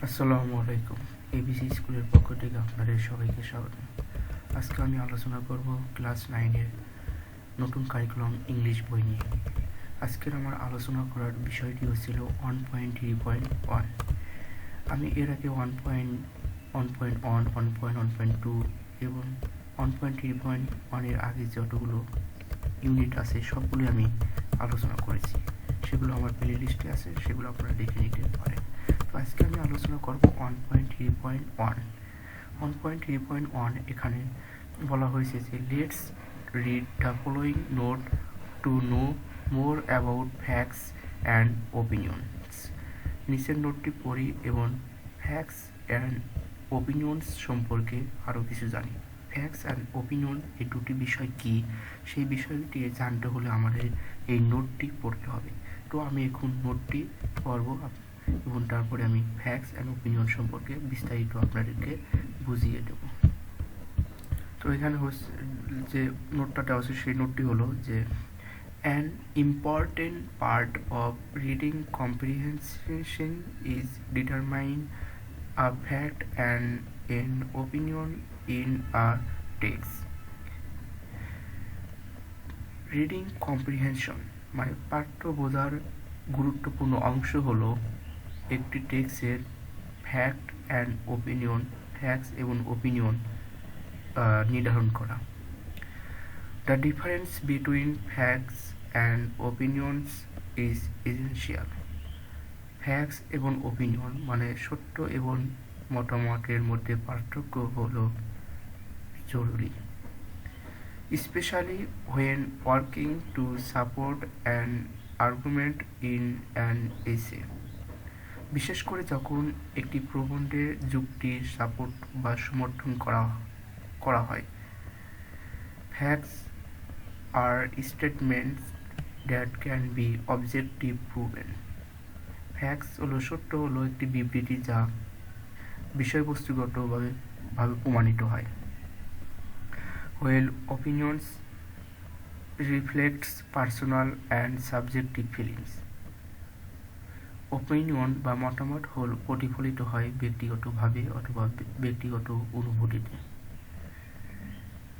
আসসালামু আলাইকুম। এবিসি স্কুলের পক্ষ থেকে আপনাদের সবাইকে স্বাগত। আজকে আমি আলোচনা করব ক্লাস 9-এর নতুন কারিকুলাম ইংলিশ বই নিয়ে। আজকের আমার আলোচনা করার বিষয়টি হচ্ছিল 1.3.1। আমি এর আগে 1.1.1, 1.1.2 এবং 1.3.1 এর আগে যতগুলো ইউনিট আছে সবগুলো আমি আলোচনা করেছি। সেগুলো আমার প্লে লিস্টে আছে, সেগুলো আপনারা দেখে নিতে পারেন। তো আজকে আমি আলোচনা করব 1.3.1। 1.3.1 এখানে বলা হয়েছে যে let's read the following note to know more about facts and opinions. নিচের নোটটি পড়ি এবং ফ্যাক্টস অ্যান্ড ওপিনিয়নস সম্পর্কে আরও কিছু জানি। ফ্যাক্টস অ্যান্ড ওপিনিয়ন এই দুটি বিষয় কী, সেই বিষয়টি জানতে হলে আমাদের এই নোটটি পড়তে হবে। তো আমি এখন নোটটি পড়ব এবং তারপরে আমি ফ্যাক্টস অ্যান্ড ওপিনিয়ন সম্পর্কে বিস্তারিত আপনাদেরকে বুঝিয়ে দেব। তো এখানে হচ্ছে যে নোটটা দেওয়া আছে, সেই নোটটি হলো যে an important part of reading comprehension is determine a fact and an opinion in a text. Reading comprehension মানে পাঠ্য বোঝার গুরুত্বপূর্ণ অংশ হলো একটি টেক্সটের ফ্যাক্ট এবং ওপিনিয়ন নির্ধারণ করা। The difference between facts and opinions is essential. Facts এবং ওপিনিয়ন মানে সত্য এবং মতামতের মধ্যে পার্থক্য হলো জরুরি, especially when working to support an argument in an essay। বিশেষ করে যখন একটি প্রবন্ধের যুক্তির সাপোর্ট বা সমর্থন করা হয়। ফ্যাক্টস আর statements that can be objective proven. Facts হলো সত্য হলো একটি বিবৃতি যা বিষয়বস্তুগতভাবে প্রমাণিত হয়। While opinions reflects personal and subjective feelings। Opinion বা মতামত প্রতিফলিত হয় ব্যক্তিগতভাবে অথবা ব্যক্তিগত অনুভূতিতে।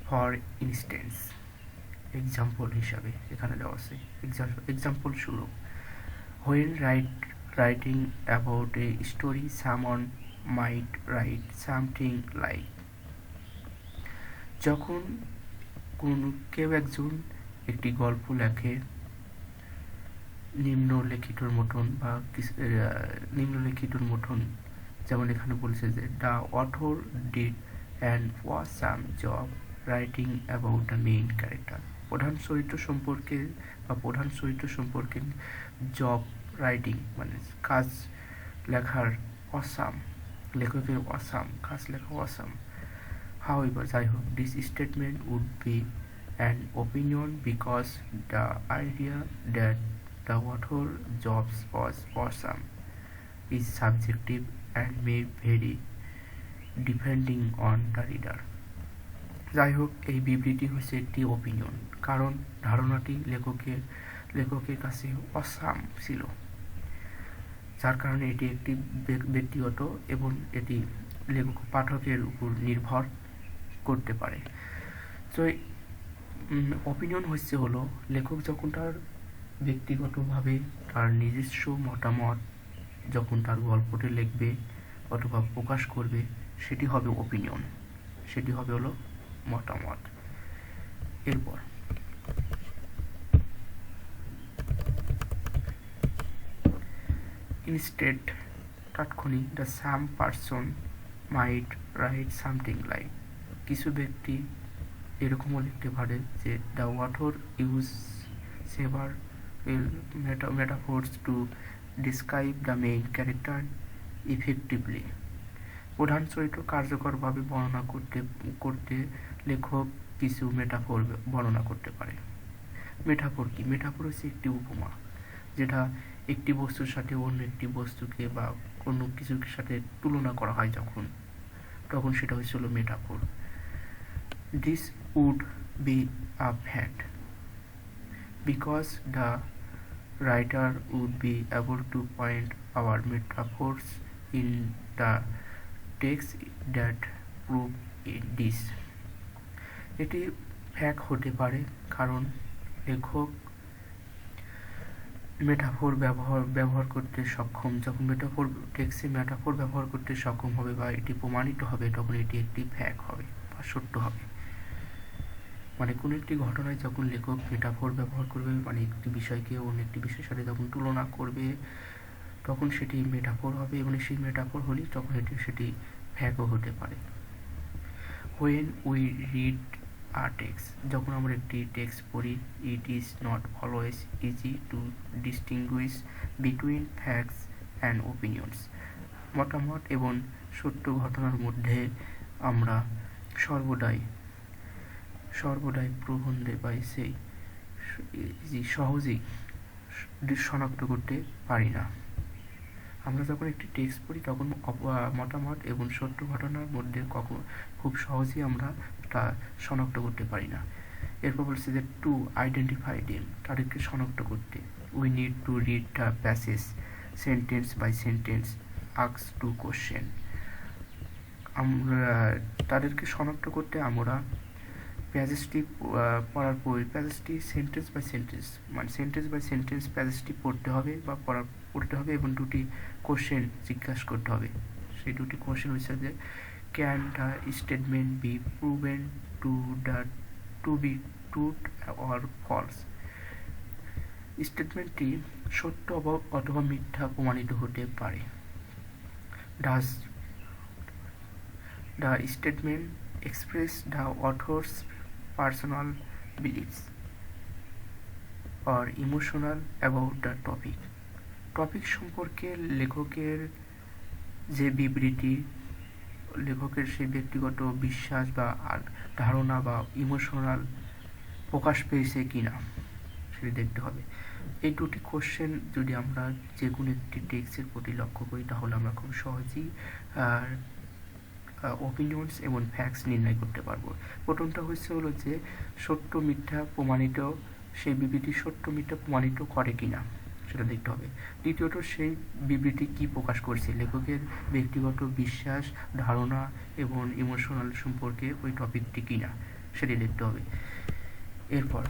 ফর ইনস্ট্যান্স, এক্সাম্পল হিসাবে এখানে দেওয়া আছে। এক্সাম্পল শুরু, when writing about a story someone might write something like। যখন কেউ একজন একটি গল্প লেখে নিম্নলিখিতর মতন, যেমন এখানে বলছে যে the author did an awesome job writing about the main character. প্রধান চরিত্র সম্পর্কে জব রাইটিং মানে কাজ লেখার অসাম, লেখকের অসাম, কাজ লেখা awesome. However, this statement would be an opinion because the idea that the author's job was awesome is subjective and may vary depending on the reader। যাই হোক, এই বিবৃতি হচ্ছে একটি ওপিনিয়ন, কারণ ধারণাটি লেখকের কাছে অসাম ছিল, যার কারণে এটি একটি ব্যক্তিগত এবং এটি পাঠকের উপর নির্ভর করতে পারে। তো ওপিনিয়ন হলো লেখক যখন তার ব্যক্তিগতভাবে তার নিজস্ব মতামত যখন তার গল্পটি লিখবে অথবা প্রকাশ করবে, সেটি হবে ওপিনিয়ন, সেটি হবে হলো মতামত। এরপর ইনস্টেড, তাৎক্ষণিক, the same person might write something like. কিছু ব্যক্তি এরকমও লিখতে পারে যে the author use several metaphors to describe the main character effectively. প্রধান চরিত্র কার্যকরভাবে বর্ণনা করতে লেখক কিছু মেটাফোর বর্ণনা করতে পারে। মেটাফোর কি? মেটাফোর হচ্ছে একটি উপমা, যেটা একটি বস্তুর সাথে অন্য একটি বস্তুকে বা কোনো কিছুর সাথে তুলনা করা হয় তখন সেটা হচ্ছিল metaphor. This would be a fact because the writer would be able to point our metaphors in the text that prove this. এটি ফ্যাক হতে পারে কারণ লেখক মেটাফোর ব্যবহার করতে সক্ষম। যখন টেক্সটে মেটাফোর ব্যবহার করতে সক্ষম হবে বা এটি প্রমাণিত হবে তখন এটি একটি ফ্যাক হবে বা সত্য হবে। মানে কোনো একটি ঘটনায় যখন লেখক মেটাফোর ব্যবহার করবে, মানে একটি বিষয়কে অন্য একটি বিষয়ের সাথে যখন তুলনা করবে তখন সেটি মেটাফোর হবে, এবং সেই মেটাফোর হলেই তখন সেটি ফ্যাকও হতে পারে। when we read a text, যখন আমরা একটি টেক্সট পড়ি, it is not always easy to distinguish between facts and opinions. মতামত এবং সত্য ঘটনার মধ্যে আমরা সর্বদাই প্রবন্ধে বা সহজেই শনাক্ত করতে পারি না। আমরা যখন একটি টেক্সট পড়ি তখন মতামত এবং সত্য ঘটনার মধ্যে খুব সহজেই আমরা তা শনাক্ত করতে পারি না। এরপর বলছে যে টু আইডেন্টিফাই দেম, তাদেরকে শনাক্ত করতে we need to read the passage sentence by sentence, ask to question. আমরা তাদেরকে শনাক্ত করতে আমরা প্যাসেজটি পড়ার পর প্যাসেজটি সেন্টেন্স বাই সেন্টেন্স প্যাসেজটি পড়তে হবে এবং দুটি কোশ্চেন জিজ্ঞাসা করতে হবে। সেই দুটি কোশ্চেন হচ্ছে যে can the statement be proven to be truth or false, স্টেটমেন্টটি সত্য অথবা মিথ্যা প্রমাণিত হতে পারে। Does the statement express the author's personal beliefs or emotional about the topic সম্পর্কে লেখকের যে বিবৃতি, লেখকের সেই ব্যক্তিগত বিশ্বাস বা ধারণা বা ইমোশনাল প্রকাশ পেয়েছে কিনা সেটি দেখতে হবে। এই দুটি কোশ্চেন যদি আমরা যে কোনো একটি টেক্সটের প্রতি লক্ষ্য করি তাহলে আমরা খুব সহজেই ওপিনিয়নস এবং ফ্যাক্টস নির্ণয় করতে পারবো। প্রথমটা হলো যে সত্য মিথ্যা প্রমাণিত, সেই বিবৃতি সত্য মিথ্যা প্রমাণিত করে কিনা সেটা দেখতে হবে। দ্বিতীয়ত সেই বিবৃতি কি প্রকাশ করছে, লেখকের ব্যক্তিগত বিশ্বাস, ধারণা এবং ইমোশনাল সম্পর্কে ওই টপিকটি কিনা সেটি দেখতে হবে। এরপর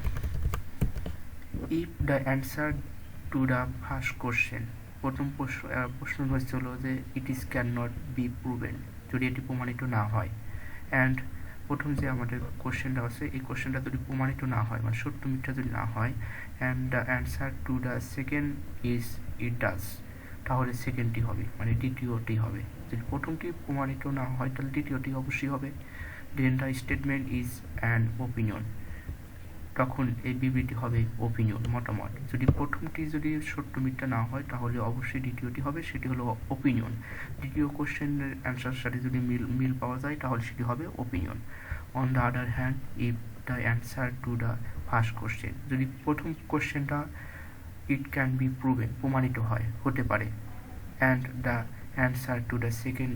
if the answer to the first question, প্রথম প্রশ্ন হচ্ছিল যে it is can not be proven, যদি এটি প্রমাণিত না হয়। অ্যান্ড প্রথম যে আমাদের কোশ্চেনটা আছে এই কোশ্চেনটা যদি প্রমাণিত না হয়, মানে সত্য মিথ্যা যদি না হয়, and the answer to the second is it does, তাহলে সেকেন্ডটি হবে, মানে দ্বিতীয়টি হবে। যদি প্রথমটি প্রমাণিত না হয় তাহলে দ্বিতীয়টি অবশ্যই হবে। Then the statement is an opinion, তখন এই বিবৃতি হবে ওপিনিয়ন, মতামত। যদি প্রথমটি যদি সত্য মিথ্যা না হয় তাহলে অবশ্যই দ্বিতীয়টি হবে, সেটি হলো ওপিনিয়ন। দ্বিতীয় কোশ্চেনের অ্যান্সারের সাথে যদি মিল পাওয়া যায় তাহলে সেটি হবে opinion. On the other hand, if the answer to the first question, যদি প্রথম কোশ্চেনটা ইট ক্যান বি প্রুভেন প্রমাণিত হতে পারে, and the answer to the second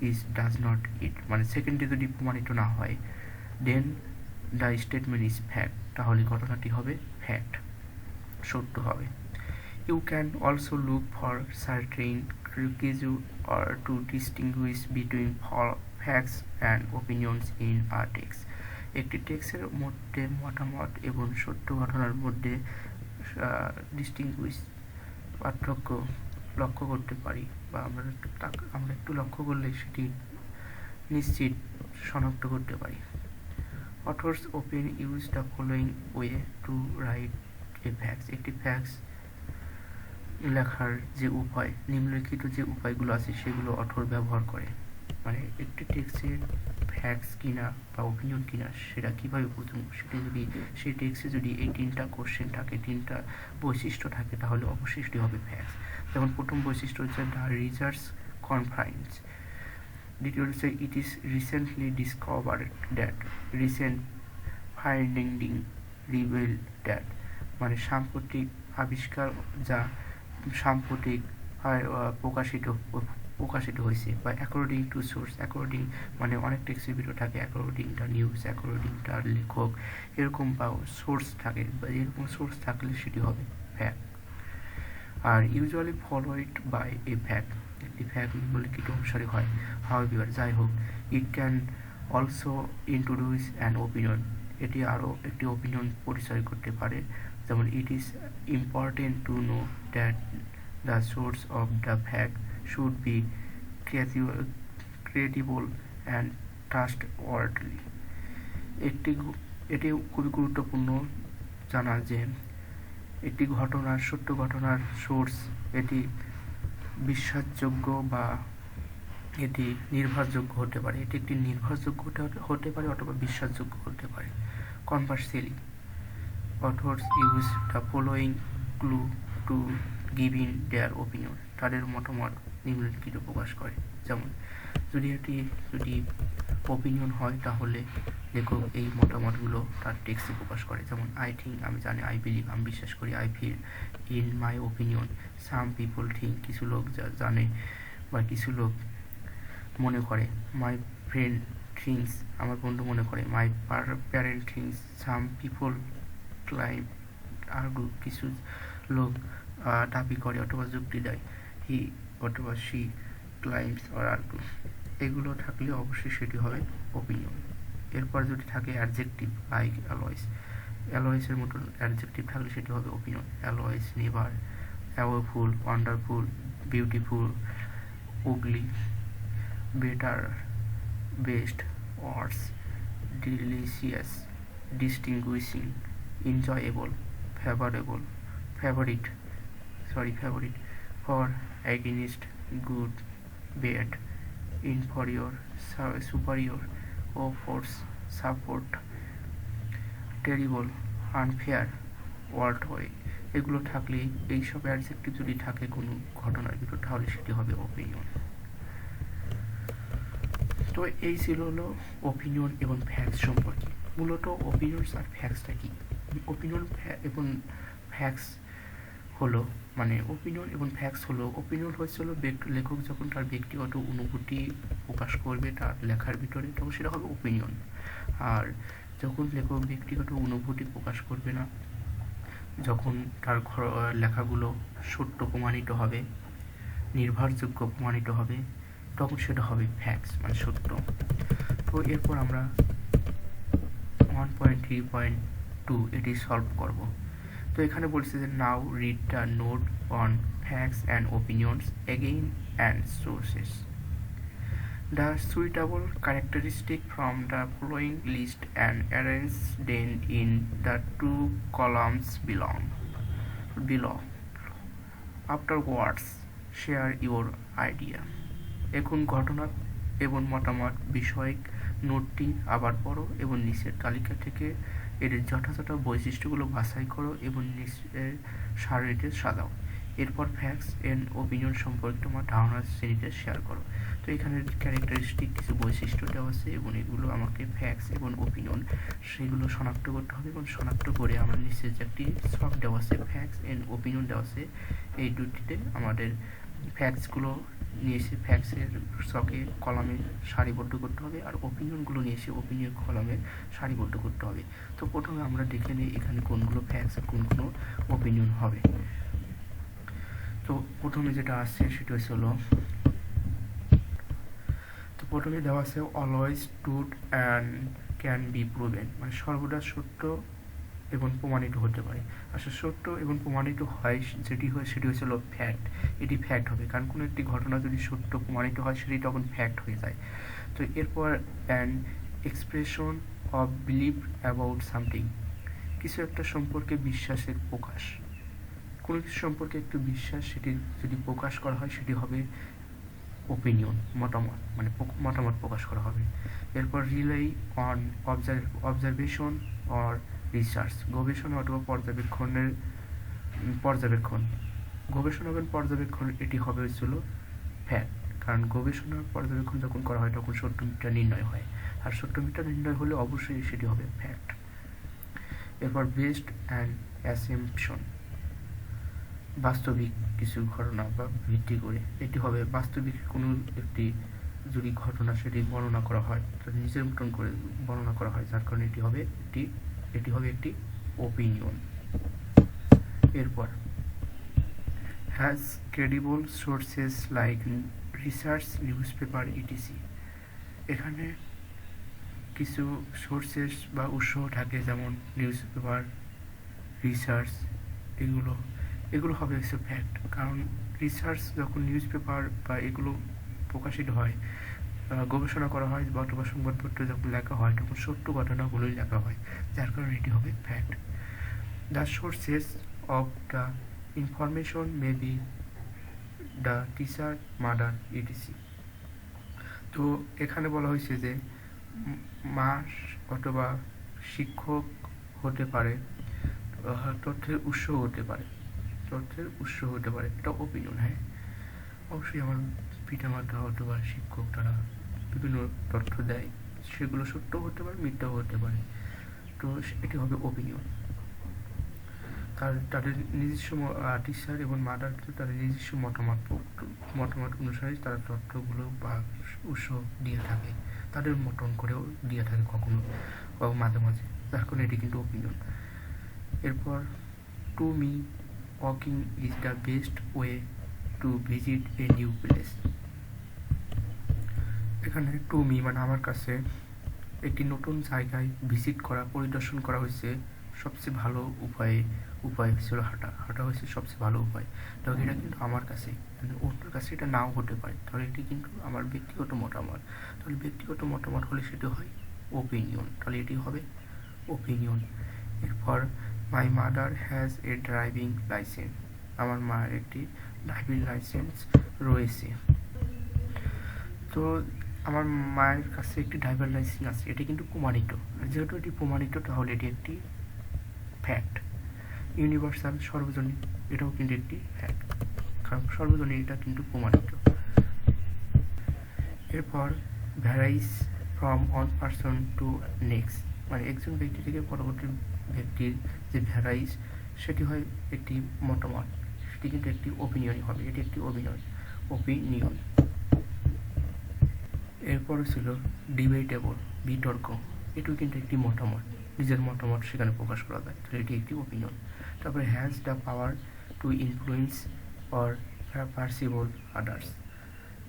is does not it, মানে সেকেন্ডটি যদি প্রমাণিত না হয়, then the statement is fact, তাহলে ঘটনাটি হবে ফ্যাক্ট, সত্য হবে। You can also look for certain clues or to distinguish between facts and opinions in a text, একটি টেক্সটের মধ্যে মতামত এবং সত্য ঘটনার মধ্যে ডিস্টিংগুইশ পার্থক্য লক্ষ্য করতে পারি, বা আমরা একটু লক্ষ্য করলে সেটি নিশ্চিত শনাক্ত করতে পারি। Authors often use the following way to write a fact, একটি ফ্যাক্টস লেখার যে উপায়, নিম্নলিখিত যে উপায়গুলো আছে সেগুলো অথর ব্যবহার করে। মানে একটি টেক্সটের ফ্যাক্টস কিনা বা ওপিনিয়ন কিনা সেটা কীভাবে বুঝবো, সেটি যদি সেই টেক্সটে যদি এই তিনটা কোশ্চেন থাকে, তিনটা বৈশিষ্ট্য থাকে, তাহলে অবশ্যই সেটি হবে ফ্যাক্টস। যেমন প্রথম বৈশিষ্ট্য হচ্ছে দ্য রিসার্চ কনফাইন্স, দ্বিতীয় হচ্ছে it is recently discovered that, recent finding reveal that, মানে সাম্প্রতিক আবিষ্কার যা সাম্প্রতিক প্রকাশিত হয়েছে। বা অ্যাকর্ডিং টু সোর্স, অ্যাকর্ডিং মানে অনেক টেক্সটের ভিডিও থাকে according the news, according the লেখক, এরকম বা সোর্স থাকে, বা এরকম সোর্স থাকলে সেটি হবে ফ্যাক্ট। আর usually followed by a fact, একটি ফ্যাক্ট নিম্নলিখিত অনুসারে হয়। হাউএভার, যাই হোক, it can also introduce an opinion, এটি আরও একটি ওপিনিয়ন পরিচয় করতে পারে। যেমন it is important to know that the source of the fact should be credible and trustworthy. এটি খুবই গুরুত্বপূর্ণ জানা যে একটি ঘটনার, সত্য ঘটনার সোর্স এটি বিশ্বাসযোগ্য বা এটি নির্ভরযোগ্য হতে পারে। এটি একটি নির্ভরযোগ্য হতে পারে অথবা বিশ্বাসযোগ্য হতে পারে। Conversely, authors use the following clue to give in their opinion, তাদের মতামত নিম্নলিখিত প্রকাশ করে। যেমন যদি ওপিনিয়ন হয় তাহলে লেখক এই মতামতগুলো তার টেক্সটে প্রকাশ করে। যেমন আই থিঙ্ক, আমি জানি, আই বিলিভ, আমি বিশ্বাস করি, I feel, in my opinion, some people think, কিছু লোক জানে বা কিছু লোক মনে করে, মাই ফ্রেন্ড থিঙ্কস, আমার বন্ধু মনে করে, মাই parent thinks, some people claim argue, কিছু লোক দাবি করে অথবা যুক্তি দেয়, হি অথবা শি ক্লাইমস অর আর্গু। এগুলো থাকলে অবশ্যই সেটি হবে ওপিনিয়ন। এরপর যদি থাকে অ্যাডজেক্টিভ, লাইক অ্যালওয়েজের মতন অ্যাডজেক্টিভ থাকলে সেটি হবে opinion. Always, never, awful, wonderful, beautiful, ugly, better, best, worse, delicious, distinguishing, enjoyable, favorable, favorite, for, against, good, bad, inferior, superior, opposite, support, terrible, unfair, worthwhile। এগুলো থাকলে, এইসব অ্যাডজেক্টিভ যদি থাকে কোনো ঘটনার ভিতর তাহলে সেটি হবে ওপিনিয়ন। তো এই ছিল হলো ওপিনিয়ন এবং ফ্যাক্টস সম্পর্কে। মূলত ওপিনিয়নস আর ফ্যাক্টসটা কি? ওপিনিয়ন এবং ফ্যাক্টস হলো, মানে ওপিনিয়ন এবং ফ্যাক্টস হলো, ওপিনিয়ন হচ্ছিল লেখক যখন তার ব্যক্তিগত অনুভূতি প্রকাশ করবে তার লেখার ভিতরে তখন সেটা হবে ওপিনিয়ন। আর যখন লেখক ব্যক্তিগত অনুভূতি প্রকাশ করবে না, যখন তার লেখাগুলো সত্য প্রমাণিত হবে, নির্ভরযোগ্য প্রমাণিত হবে, তখন সেটা হবে ফ্যাক্টস, মানে সত্য। তো এরপর আমরা 1.3.2 এটি সলভ করব। তো এখানে বলছে যে now read the note on facts and opinions again and sources. The suitable characteristic from the following list and arrange them in the two columns below. Afterwards, share your idea. এখন ঘটনা এবং মতামত বিষয়ক নোটটি আবার পড়ো এবং নিচের তালিকা থেকে এর যথাযথ বৈশিষ্ট্যগুলো বাছাই করো এবং নিচের সারিতে সাজাও। এরপর ফ্যাক্টস এন্ড ওপিনিয়ন সম্পর্কে তোমার ধারণা শ্রেণীতে শেয়ার করো। তো এখানে ক্যারেক্টারিস্টিক কিছু বৈশিষ্ট্য দেওয়া আছে এবং এগুলো আমাকে ফ্যাক্টস এবং ওপিনিয়ন সেগুলো শনাক্ত করতে হবে এবং শনাক্ত করে আমার নিচের যে একটি ছক দেওয়া আছে ফ্যাক্টস এন্ড ওপিনিয়ন দেওয়া আছে, এই দুটিতে আমাদের ফ্যাক্টসগুলো নিয়ে এসে ফ্যাক্টসের ছকে কলামে সারিবদ্ধ করতে হবে আর ওপিনিয়নগুলো নিয়ে এসে ওপিনিয়ন কলামে সারিবদ্ধ করতে হবে। তো প্রথমে আমরা দেখে নিই এখানে কোনগুলো ফ্যাক্টস আর কোনগুলো ওপিনিয়ন হবে। তো প্রথমে যেটা আসছে সেটা হলো, তো প্রথমে দেওয়া আছে always truth and can be proven, মানে সর্বদা সত্য এবং প্রমাণিত হতে পারে। আসলে সত্য এবং প্রমাণিত হয় যেটি হয় সেটি হলো ফ্যাক্ট, এটি ফ্যাক্ট হবে, কারণ কোনো একটি ঘটনা যদি সত্য প্রমাণিত হয় সেটি তখন ফ্যাক্ট হয়ে যায়। তো এরপর an expression of believe about something, কিছু একটা সম্পর্কে বিশ্বাসের প্রকাশ, কোনো কিছু সম্পর্কে একটু বিশ্বাস সেটি যদি প্রকাশ করা হয় সেটি হবে ওপিনিয়ন, মতামত, মানে মতামত প্রকাশ করা হবে। এরপর rely on observation or research, গবেষণা অথবা গবেষণা এবং পর্যবেক্ষণ এটি হবে হচ্ছিল ফ্যাক্ট, কারণ গবেষণা পর্যবেক্ষণ যখন করা হয় তখন সত্য মিথ্যা নির্ণয় হয়, আর সত্য মিথ্যা নির্ণয় হলে অবশ্যই সেটি হবে ফ্যাক্ট। এরপর বেসড অ্যান্ড অ্যাসাম্পশন, বাস্তবিক কিছু ঘটনা বা ভিত্তি করে এটি হবে বাস্তবিক কোনো একটি যদি ঘটনা সেটি বর্ণনা করা হয় নিজের মতন করে বর্ণনা করা হয়, যার কারণে এটি হবে একটি ওপিনিয়ন। এরপর has credible sources like research, newspaper, etc. এখানে কিছু সোর্সেস বা উৎস থাকে, যেমন নিউজ পেপার, রিসার্চ, এগুলো এগুলো হবে হচ্ছে ফ্যাক্ট। কারণ রিসার্চ যখন নিউজ পেপার বা এগুলো প্রকাশিত হয়, গবেষণা করা হয় অথবা সংবাদপত্র যখন লেখা হয়, তখন সত্য ঘটনাগুলোই লেখা হয়, যার কারণে এটি হবে fact. The sources of the information may be the teacher, mother, etc. তো এখানে বলা হয়েছে যে মা অথবা শিক্ষক হতে পারে, তথ্যের উৎস হতে পারে, এটা ওপিনিয়ন। হ্যাঁ, অবশ্যই আমার পিতামাতা অথবা শিক্ষক তারা বিভিন্ন তথ্য দেয়, সেগুলো সত্য হতে পারে, মিথ্যাও হতে পারে, তো এটি হবে ওপিনিয়ন। তাদের নিজস্ব টিচার এবং মাদার তাদের নিজস্ব মতামত অনুসারে তারা তথ্যগুলো বা উৎস দিয়ে থাকে, তাদের মতন করেও দিয়ে থাকে কখনো মাঝে মাঝে, যার কারণে এটি কিন্তু ওপিনিয়ন। এরপর to me walking is the best way to visit a new place. এখানে টু মি মানে আমার কাছে একটি নতুন জায়গায় ভিজিট করা, পরিদর্শন করা হয়েছে সবচেয়ে ভালো উপায় ছিল হাঁটা হয়েছে সবচেয়ে ভালো উপায়। তবে এটা কিন্তু আমার কাছে, মানে অন্যের কাছে এটা নাও হতে পারে, তাহলে এটি কিন্তু আমার ব্যক্তিগত মতামত। তাহলে ব্যক্তিগত মতামত হলে সেটি হয় ওপিনিয়ন, তাহলে এটি হবে ওপিনিয়ন। এরপর my mother has a driving licence. আমার মায়ের একটি ড্রাইভিং লাইসেন্স রয়েছে। তো আমার মায়ের কাছে একটি ড্রাইভার লাইসেন্স আছে, এটি কিন্তু প্রমাণিত। যেহেতু এটি প্রমাণিত, তাহলে এটি একটি ফ্যাক্ট। ইউনিভার্সাল, সর্বজনীন, এটাও কিন্তু একটি ফ্যাক্ট, কারণ সর্বজনীন এটা কিন্তু প্রমাণিত। এরপর ভ্যারাইজ from one person to next, মানে একজন ব্যক্তি থেকে পরবর্তী ব্যক্তির যে ভ্যারাইজ, সেটি হয় একটি মতামত, সেটি কিন্তু একটি ওপিনিয়নই হবে, এটি একটি ওপিনিয়ন। এরপর ছিল ডিবেটেবল, বিতর্ক, এটিও কিন্তু একটি মতামত, নিজের মতামত সেখানে প্রকাশ করা যায়, তাহলে এটি একটি ওপিনিয়ন। তারপরে has the power to influence or persuasible others,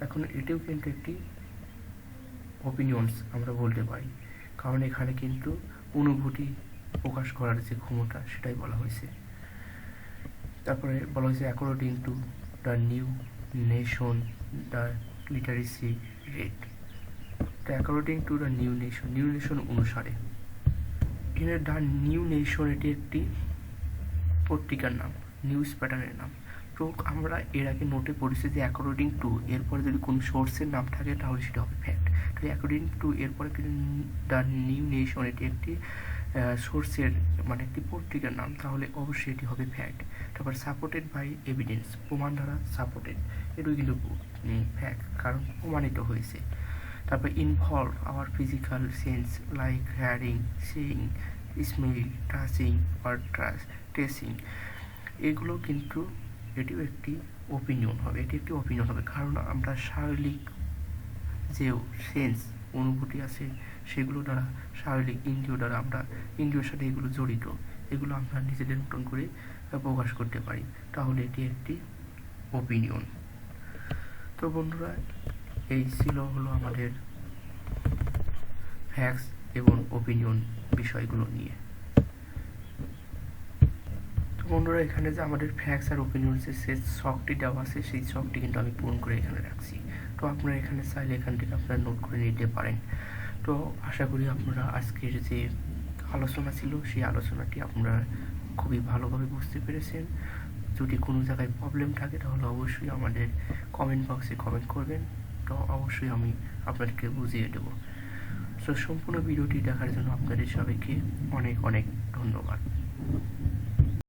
এখন এটিও কিন্তু একটি ওপিনিয়ন্স আমরা বলতে পারি, কারণ এখানে কিন্তু অনুভূতি প্রকাশ করার যে ক্ষমতা সেটাই বলা হয়েছে। তারপরে বলা হয়েছে according to the new nation the literacy rate. According to the new nation অনুসারে, এখানে দ্য নিউ নেশন এটি একটি পত্রিকার নাম, নিউজ প্যাটার্নের নাম। তো আমরা এর আগে নোটে পড়েছি যে অ্যাকর্ডিং টু এরপরে যদি কোনো সোর্সের নাম থাকে তাহলে সেটা হবে ফ্যাক্ট। তাহলে অ্যাকর্ডিং টু এরপরে কিন্তু দ্য নিউ নেশন এটি একটি সোর্সের মানে একটি পত্রিকার নাম, তাহলে অবশ্যই এটি হবে ফ্যাক্ট। তারপর সাপোর্টেড বাই এভিডেন্স, প্রমাণ দ্বারা সাপোর্টেড, এটিও কিন্তু ফ্যাক্ট, কারণ প্রমাণিত হয়েছে। তারপর involve our physical sense like hearing, seeing, smell, touching আর টেস্টিং, এগুলো কিন্তু এটিও একটি ওপিনিয়ন হবে, কারণ আমরা শারীরিক যে সেন্স অনুভূতি আছে সেগুলো দ্বারা, শারীরিক ইন্দ্রিয় দ্বারা আমরা ইন্দ্রিয়র সাথে এগুলো জড়িত, এগুলো আমরা নিজেদের মতন করে প্রকাশ করতে পারি, তাহলে এটি একটি ওপিনিয়ন। তো বন্ধুরা, এই হলো আমাদের ফ্যাক্টস এবং ওপিনিয়ন বিষয়গুলো নিয়ে। তো বন্ধুরা, এখানে যে আমাদের ফ্যাক্টস আর ওপিনিয়ন যে ছকটি দেওয়া আছে, সেই ছকটি কিন্তু আমি পূরণ করে এখানে রাখছি। তো আপনারা এখানে চাইলে এখান থেকে আপনারা নোট করে নিতে পারেন। তো আশা করি আপনারা আজকের যে আলোচনা ছিল সেই আলোচনাটি আপনারা খুবই ভালোভাবে বুঝতে পেরেছেন। যদি কোনো জায়গায় প্রবলেম থাকে তাহলে অবশ্যই আমাদের কমেন্ট বক্সে কমেন্ট করবেন, তো অবশ্যই আমি আপনাদেরকে বুঝিয়ে দেবো। তো সম্পূর্ণ ভিডিওটি দেখার জন্য আপনাদের সবাইকে অনেক অনেক ধন্যবাদ।